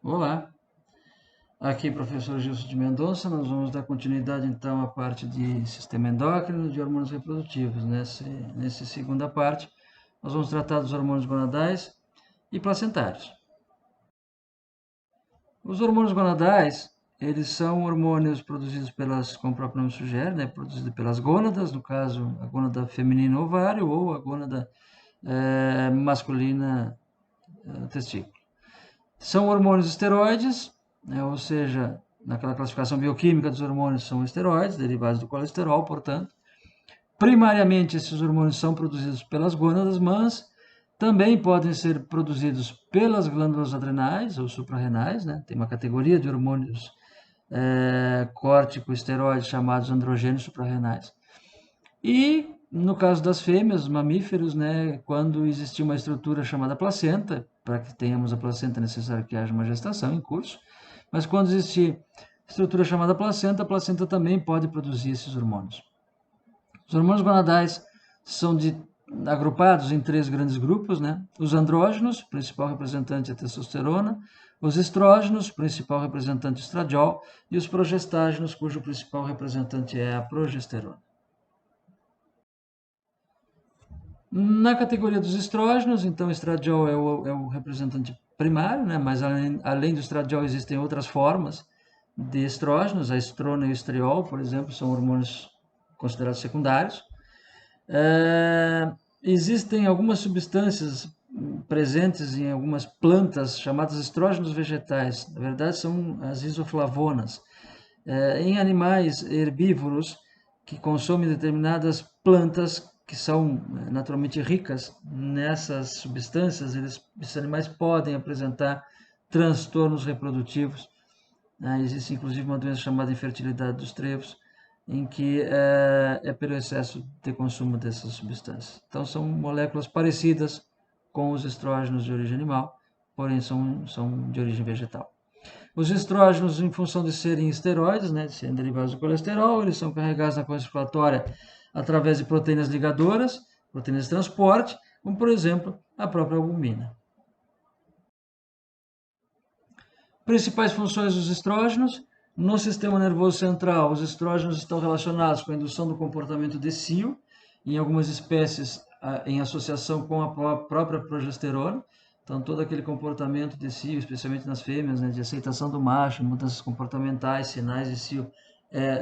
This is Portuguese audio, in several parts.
Olá, aqui professor Gilson de Mendonça. Nós vamos dar continuidade então à parte de sistema endócrino, de hormônios reprodutivos. Nessa segunda parte, nós vamos tratar dos hormônios gonadais e placentários. Os hormônios gonadais, eles são hormônios produzidos pelas, como o próprio nome sugere, produzidos pelas gônadas, no caso, a gônada feminina ovário ou a gônada masculina testículo. São hormônios esteroides, ou seja, naquela classificação bioquímica dos hormônios são esteroides, derivados do colesterol, portanto. Primariamente, esses hormônios são produzidos pelas gônadas, mas também podem ser produzidos pelas glândulas adrenais ou suprarrenais, Tem uma categoria de hormônios córtico-esteroides chamados androgênios suprarrenais. E, no caso das fêmeas, os mamíferos, quando existir uma estrutura chamada placenta, para que tenhamos a placenta é necessário que haja uma gestação em curso, mas quando existir estrutura chamada a placenta também pode produzir esses hormônios. Os hormônios gonadais são agrupados em três grandes grupos, Os andrógenos, principal representante é a testosterona, os estrógenos, principal representante é o estradiol, e os progestágenos, cujo principal representante é a progesterona. Na categoria dos estrógenos, então, o estradiol é o representante primário, mas além do estradiol existem outras formas de estrógenos, a estrona e o estriol, por exemplo, são hormônios considerados secundários. Existem algumas substâncias presentes em algumas plantas chamadas estrógenos vegetais, na verdade são as isoflavonas. Em animais herbívoros que consomem determinadas plantas que são naturalmente ricas nessas substâncias, esses animais podem apresentar transtornos reprodutivos. Existe inclusive uma doença chamada infertilidade dos trevos, em que é pelo excesso de consumo dessas substâncias. Então são moléculas parecidas com os estrógenos de origem animal, porém são de origem vegetal. Os estrógenos, em função de serem esteroides, de serem derivados do colesterol, eles são carregados na corrente circulatória através de proteínas ligadoras, proteínas de transporte, como por exemplo a própria albumina. Principais funções dos estrógenos. No sistema nervoso central, os estrógenos estão relacionados com a indução do comportamento de cio, em algumas espécies em associação com a própria progesterona. Então, todo aquele comportamento de cio, especialmente nas fêmeas, de aceitação do macho, mudanças comportamentais, sinais de cio,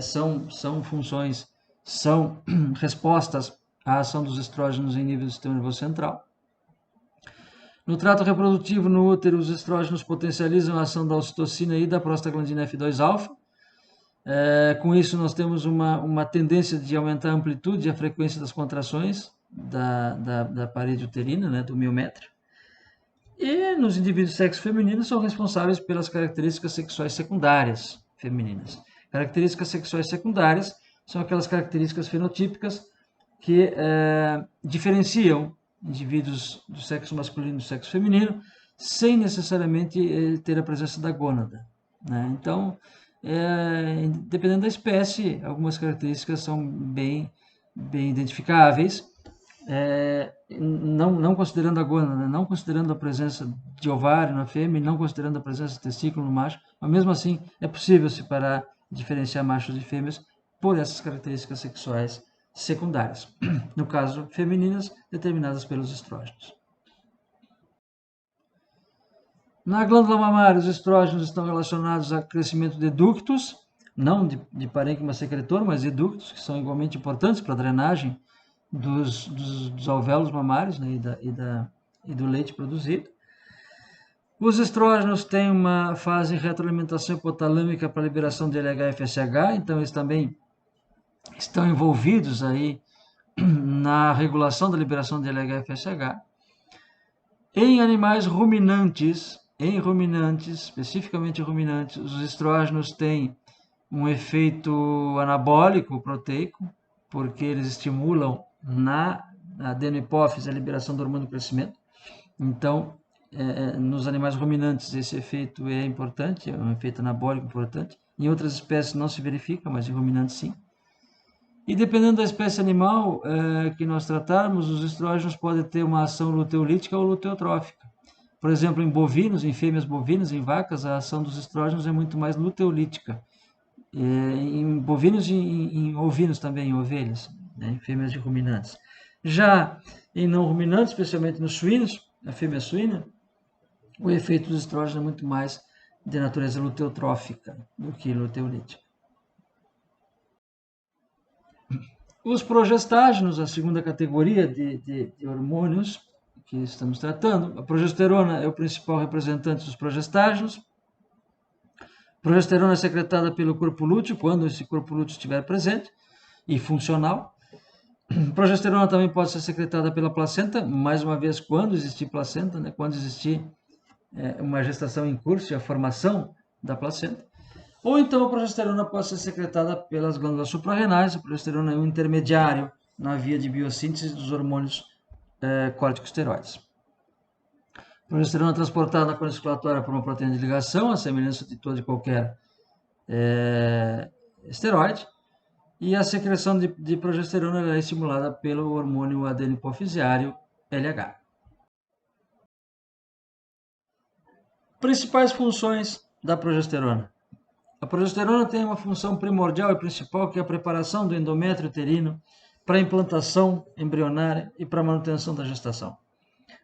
são funções, são respostas à ação dos estrógenos em nível do sistema nervoso central. No trato reprodutivo, no útero, os estrógenos potencializam a ação da ocitocina e da prostaglandina F2-alfa. Com isso, nós temos uma tendência de aumentar a amplitude e a frequência das contrações da parede uterina, do miométrio. E nos indivíduos sexo feminino são responsáveis pelas características sexuais secundárias femininas. Características sexuais secundárias são aquelas características fenotípicas que diferenciam indivíduos do sexo masculino e do sexo feminino, sem necessariamente ter a presença da gônada. Então, dependendo da espécie, algumas características são bem identificáveis, não considerando a gônada, não considerando a presença de ovário na fêmea, não considerando a presença de testículo no macho, mas mesmo assim é possível separar, diferenciar machos e fêmeas por essas características sexuais secundárias, no caso femininas, determinadas pelos estrógenos. Na glândula mamária, os estrógenos estão relacionados ao crescimento de ductos, não de parênquima secretor, mas de ductos, que são igualmente importantes para a drenagem dos alvéolos mamários e do leite produzido. Os estrógenos têm uma fase de retroalimentação hipotalâmica para a liberação de LH e FSH, então eles também estão envolvidos aí na regulação da liberação de LH e FSH. Em animais ruminantes, especificamente ruminantes, os estrógenos têm um efeito anabólico proteico, porque eles estimulam na adenohipófise a liberação do hormônio do crescimento. Então, nos animais ruminantes esse efeito é importante, é um efeito anabólico importante. Em outras espécies não se verifica, mas em ruminantes sim. E dependendo da espécie animal que nós tratarmos, os estrógenos podem ter uma ação luteolítica ou luteotrófica. Por exemplo, em bovinos, em fêmeas bovinas, em vacas, a ação dos estrógenos é muito mais luteolítica. Em bovinos e em ovinos também, em ovelhas, né, em fêmeas de ruminantes. Já em não ruminantes, especialmente nos suínos, a fêmea suína, o efeito dos estrógenos é muito mais de natureza luteotrófica do que luteolítica. Os progestágenos, a segunda categoria de hormônios que estamos tratando, a progesterona é o principal representante dos progestágenos. Progesterona é secretada pelo corpo lúteo, quando esse corpo lúteo estiver presente e funcional. Progesterona também pode ser secretada pela placenta, mais uma vez, quando existir placenta, né? Quando existir uma gestação em curso e a formação da placenta. Ou então a progesterona pode ser secretada pelas glândulas suprarrenais. A progesterona é um intermediário na via de biossíntese dos hormônios corticosteroides. A progesterona é transportada na corrente circulatória por uma proteína de ligação, a semelhança de todo e qualquer esteroide. E a secreção de progesterona é estimulada pelo hormônio adenipofisário LH. Principais funções da progesterona. A progesterona tem uma função primordial e principal, que é a preparação do endométrio uterino para a implantação embrionária e para a manutenção da gestação.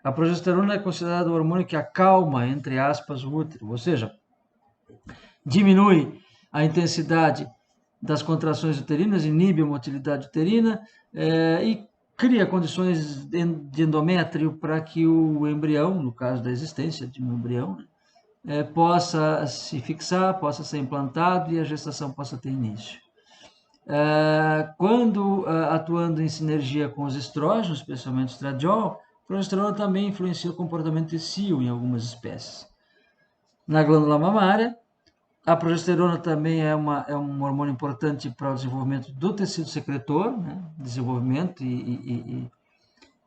A progesterona é considerada o hormônio que acalma, entre aspas, o útero, ou seja, diminui a intensidade das contrações uterinas, inibe a motilidade uterina e cria condições de endométrio para que o embrião, no caso da existência de um embrião, possa se fixar, possa ser implantado e a gestação possa ter início. Quando atuando em sinergia com os estrógenos, especialmente o estradiol, a progesterona também influencia o comportamento tecido em algumas espécies. Na glândula mamária, a progesterona também é um hormônio importante para o desenvolvimento do tecido secretor, né? Desenvolvimento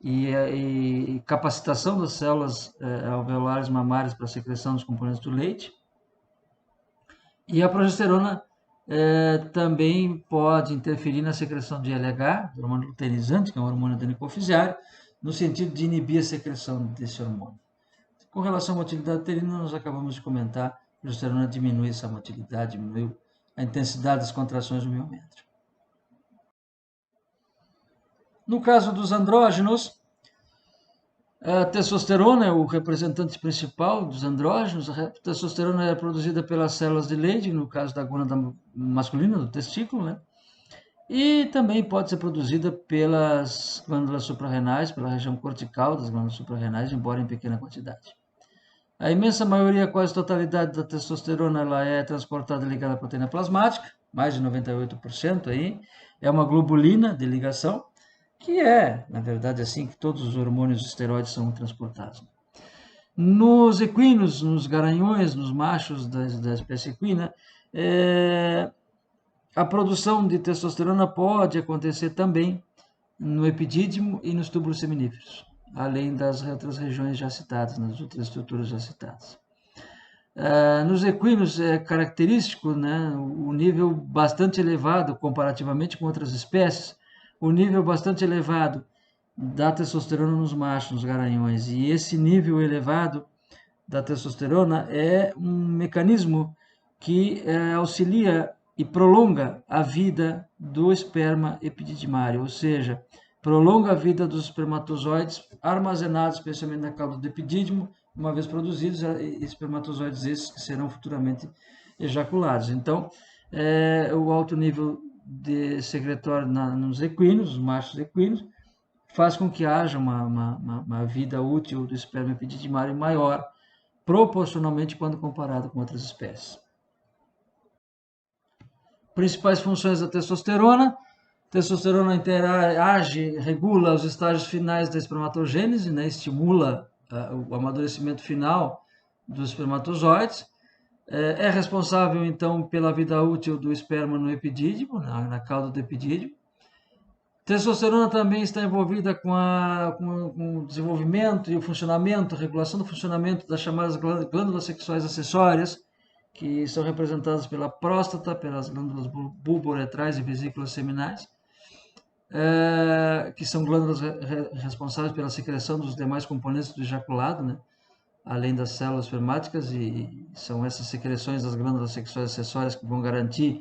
e capacitação das células alveolares mamárias para a secreção dos componentes do leite. E a progesterona também pode interferir na secreção de LH, do hormônio luteinizante, que é um hormônio adenipofisário, no sentido de inibir a secreção desse hormônio. Com relação à motilidade uterina, nós acabamos de comentar, a progesterona diminui essa motilidade, diminui a intensidade das contrações do miométrio. No caso dos andrógenos, a testosterona é o representante principal dos andrógenos. A testosterona é produzida pelas células de Leydig, no caso da gônada masculina, do testículo, né? E também pode ser produzida pelas glândulas suprarrenais, pela região cortical das glândulas suprarrenais, embora em pequena quantidade. A imensa maioria, quase totalidade da testosterona, ela é transportada ligada à proteína plasmática, mais de 98% aí. É uma globulina de ligação, que é, na verdade, assim que todos os hormônios esteroides são transportados. Nos equinos, nos garanhões, nos machos da espécie equina, a produção de testosterona pode acontecer também no epidídimo e nos túbulos seminíferos, além das outras regiões já citadas, nas outras estruturas já citadas. Nos equinos é característico, né, o nível bastante elevado, comparativamente com outras espécies, o nível bastante elevado da testosterona nos machos, nos garanhões. E esse nível elevado da testosterona é um mecanismo que auxilia e prolonga a vida do esperma epididimário, ou seja, prolonga a vida dos espermatozoides armazenados, especialmente na cauda do epidídimo, uma vez produzidos, espermatozoides esses que serão futuramente ejaculados. Então, o alto nível de secretório nos equinos, os machos equinos, faz com que haja uma vida útil do esperma epididimário maior, proporcionalmente quando comparado com outras espécies. Principais funções da testosterona. Testosterona age, regula os estágios finais da espermatogênese, né? Estimula o amadurecimento final dos espermatozoides. É responsável, então, pela vida útil do esperma no epidídimo, na cauda do epidídimo. Testosterona também está envolvida com o desenvolvimento e o funcionamento, a regulação do funcionamento das chamadas glândulas sexuais acessórias, que são representadas pela próstata, pelas glândulas bulbouretrais e vesículas seminais, que são glândulas responsáveis pela secreção dos demais componentes do ejaculado, né? além das células espermáticas, e são essas secreções das glândulas sexuais acessórias que vão garantir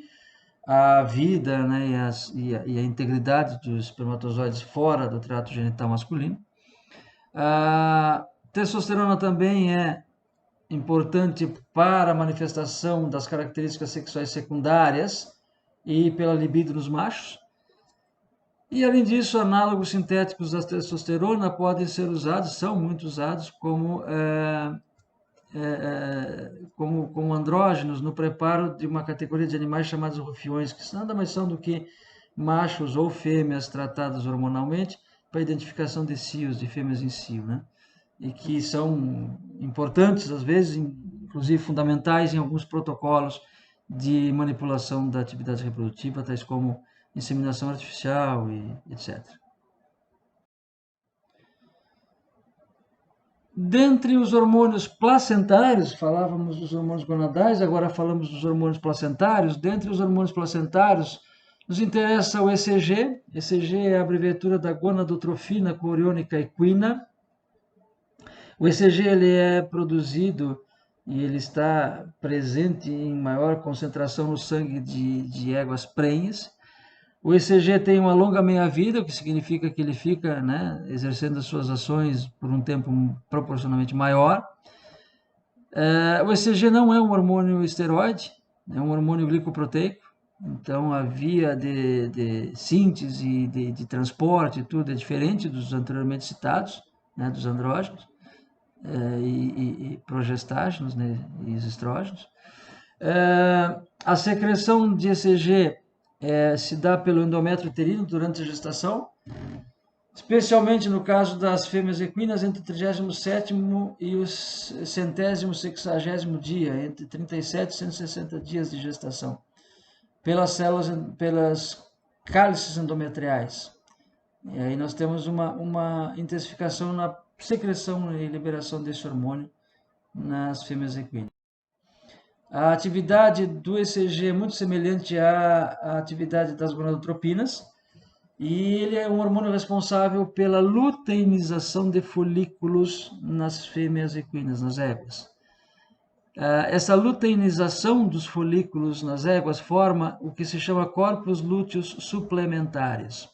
a vida, né, e a integridade dos espermatozoides fora do trato genital masculino. A testosterona também é importante para a manifestação das características sexuais secundárias e pela libido nos machos. E, além disso, análogos sintéticos da testosterona podem ser usados, são muito usados como andrógenos no preparo de uma categoria de animais chamados rufiões, que nada mais são do que machos ou fêmeas tratados hormonalmente para a identificação de cios, de fêmeas em cio, né? E que são importantes, às vezes, inclusive fundamentais em alguns protocolos de manipulação da atividade reprodutiva, tais como inseminação artificial e etc. Dentre os hormônios placentários, falávamos dos hormônios gonadais, agora falamos dos hormônios placentários. Dentre os hormônios placentários, nos interessa o ECG. ECG é a abreviatura da gonadotrofina coriônica equina. O ECG ele é produzido e ele está presente em maior concentração no sangue de éguas prenhes. O ECG tem uma longa meia-vida, o que significa que ele fica, né, exercendo as suas ações por um tempo proporcionalmente maior. O ECG não é um hormônio esteroide, é um hormônio glicoproteico, então a via de síntese e de transporte e tudo é diferente dos anteriormente citados, né, dos andrógenos e progestágenos, né, e os estrógenos. A secreção de ECG se dá pelo endométrio uterino durante a gestação, especialmente no caso das fêmeas equinas entre o 37º e o 160º dia, entre 37 e 160 dias de gestação, pelas cálices endometriais. E aí nós temos uma intensificação na secreção e liberação desse hormônio nas fêmeas equinas. A atividade do ECG é muito semelhante à atividade das gonadotropinas, e ele é um hormônio responsável pela luteinização de folículos nas fêmeas equinas, nas éguas. Essa luteinização dos folículos nas éguas forma o que se chama corpos lúteos suplementares.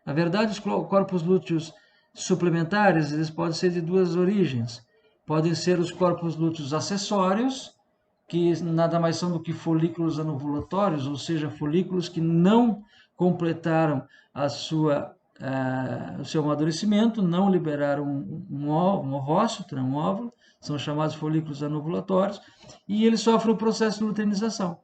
Na verdade, os corpos lúteos suplementares eles podem ser de duas origens. Podem ser os corpos lúteos acessórios, que nada mais são do que folículos anovulatórios, ou seja, folículos que não completaram o seu amadurecimento, não liberaram um ovócito, um óvulo, são chamados folículos anovulatórios, e eles sofrem o processo de luteinização,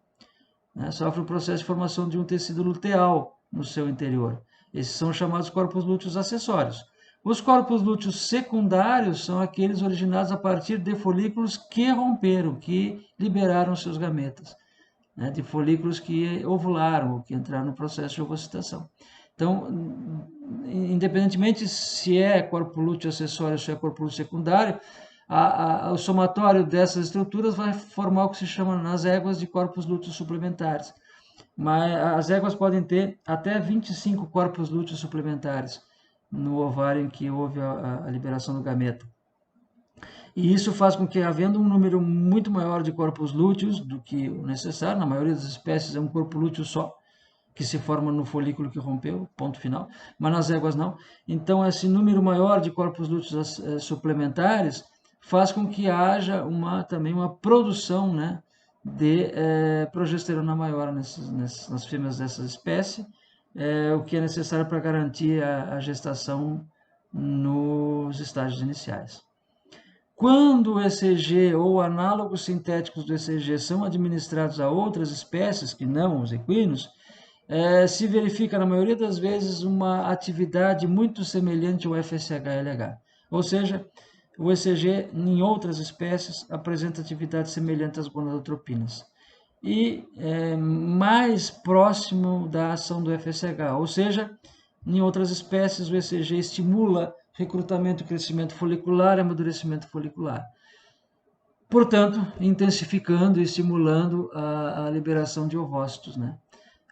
né? Sofrem o processo de formação de um tecido luteal no seu interior. Esses são chamados corpos lúteos acessórios. Os corpos lúteos secundários são aqueles originados a partir de folículos que romperam, que liberaram seus gametas, né, de folículos que ovularam, que entraram no processo de ovocitação. Então, independentemente se é corpo lúteo acessório ou se é corpo lúteo secundário, o somatório dessas estruturas vai formar o que se chama nas éguas de corpos lúteos suplementares. Mas as éguas podem ter até 25 corpos lúteos suplementares no ovário em que houve a liberação do gameta. E isso faz com que, havendo um número muito maior de corpos lúteos do que o necessário, na maioria das espécies é um corpo lúteo só, que se forma no folículo que rompeu, ponto final, mas nas éguas não. Então, esse número maior de corpos lúteos suplementares faz com que haja também uma produção, né, de progesterona maior nas fêmeas dessa espécie, o que é necessário para garantir a gestação nos estágios iniciais. Quando o ECG ou análogos sintéticos do ECG são administrados a outras espécies, que não os equinos, se verifica na maioria das vezes uma atividade muito semelhante ao FSH-LH. Ou seja, o ECG em outras espécies apresenta atividade semelhante às gonadotropinas. E mais próximo da ação do FSH, ou seja, em outras espécies o ECG estimula recrutamento e crescimento folicular e amadurecimento folicular. Portanto, intensificando e estimulando a liberação de ovócitos, né?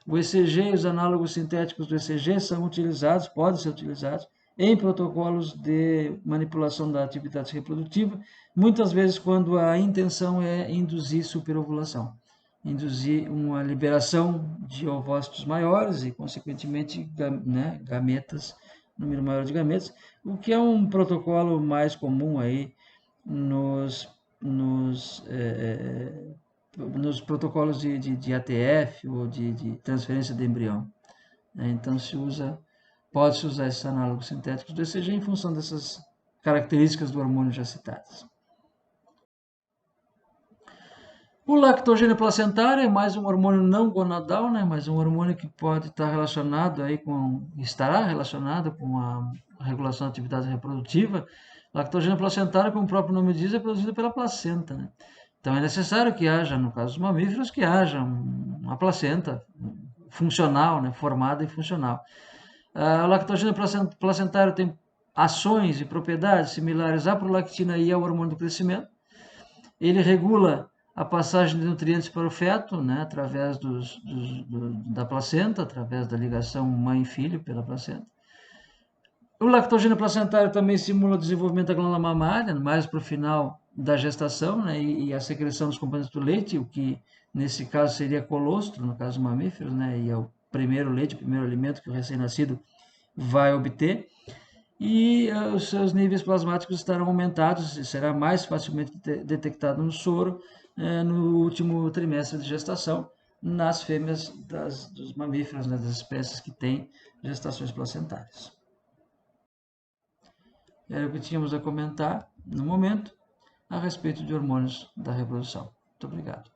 O ECG e os análogos sintéticos do ECG são utilizados, podem ser utilizados em protocolos de manipulação da atividade reprodutiva, muitas vezes quando a intenção é induzir superovulação, induzir uma liberação de ovócitos maiores e, consequentemente, né, gametas, número maior de gametas, o que é um protocolo mais comum aí nos, nos, nos protocolos de ATF ou de transferência de embrião. Então, pode-se usar esses análogos sintéticos do ECG em função dessas características do hormônio já citadas. O lactogênio placentário é mais um hormônio não gonadal, né? Mas um hormônio que pode estar relacionado aí estará relacionado com a regulação da atividade reprodutiva. Lactogênio placentário, como o próprio nome diz, é produzido pela placenta, né? Então é necessário que haja, no caso dos mamíferos, que haja uma placenta funcional, né? Formada e funcional. O lactogênio placentário tem ações e propriedades similares à prolactina e ao hormônio do crescimento. Ele regula a passagem de nutrientes para o feto, né, através da placenta, através da ligação mãe-filho pela placenta. O lactogênio placentário também estimula o desenvolvimento da glândula mamária, mais para o final da gestação, né, e a secreção dos componentes do leite, o que nesse caso seria colostro, no caso mamíferos, né, e é o primeiro leite, o primeiro alimento que o recém-nascido vai obter. E os seus níveis plasmáticos estarão aumentados e será mais facilmente detectado no soro no último trimestre de gestação, nas fêmeas dos mamíferos, né, das espécies que têm gestações placentárias. Era o que tínhamos a comentar no momento a respeito de hormônios da reprodução. Muito obrigado.